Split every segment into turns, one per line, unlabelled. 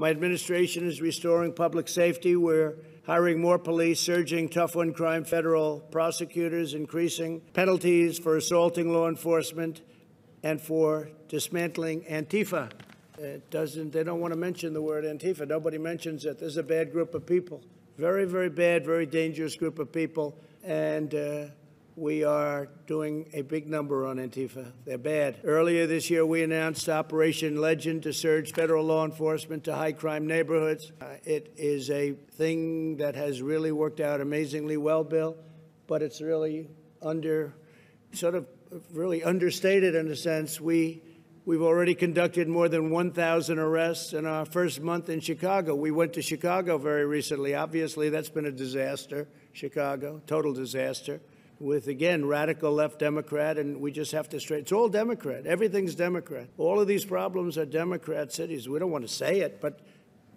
My administration is restoring public safety. We're hiring more police, surging tough-on-crime federal prosecutors, increasing penalties for assaulting law enforcement, and for dismantling Antifa. They don't want to mention the word Antifa. Nobody mentions it. This is a bad group of people. Very, very bad, very dangerous group of people. And we are doing a big number on Antifa. They're bad. Earlier this year, we announced Operation Legend to surge federal law enforcement to high-crime neighborhoods. It is a thing that has really worked out amazingly well, Bill, but it's really really understated in a sense. We've already conducted more than 1,000 arrests in our first month in Chicago. We went to Chicago very recently. Obviously, that's been a disaster, Chicago, total disaster, with, again, radical left Democrat, and we just have to straighten. It's all Democrat. Everything's Democrat. All of these problems are Democrat cities. We don't want to say it, but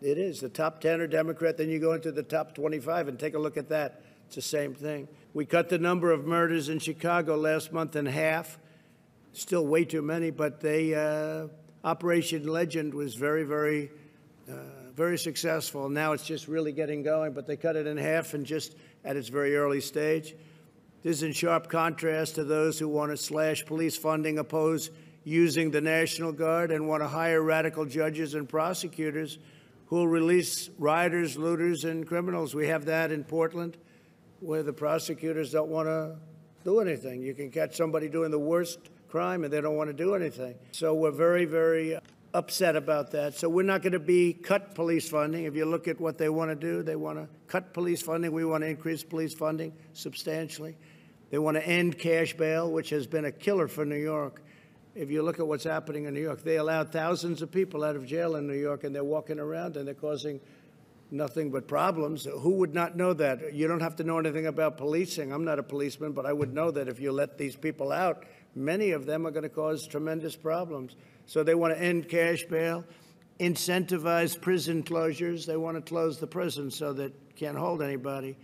it is. The top 10 are Democrat. Then you go into the top 25 and take a look at that. It's the same thing. We cut the number of murders in Chicago last month in half. Still way too many, but Operation Legend was very, very, very successful. Now it's just really getting going, but they cut it in half and just at its very early stage. This is in sharp contrast to those who want to slash police funding, oppose using the National Guard, and want to hire radical judges and prosecutors who will release rioters, looters, and criminals. We have that in Portland, where the prosecutors don't want to do anything. You can catch somebody doing the worst crime, and they don't want to do anything. So we're very, very upset about that. So we're not going to cut police funding. If you look at what they want to do, they want to cut police funding. We want to increase police funding substantially. They want to end cash bail, which has been a killer for New York. If you look at what's happening in New York, they allowed thousands of people out of jail in New York, and they're walking around, and they're causing nothing but problems. Who would not know that? You don't have to know anything about policing. I'm not a policeman, but I would know that if you let these people out, many of them are going to cause tremendous problems. So they want to end cash bail, incentivize prison closures. They want to close the prison so that can't hold anybody.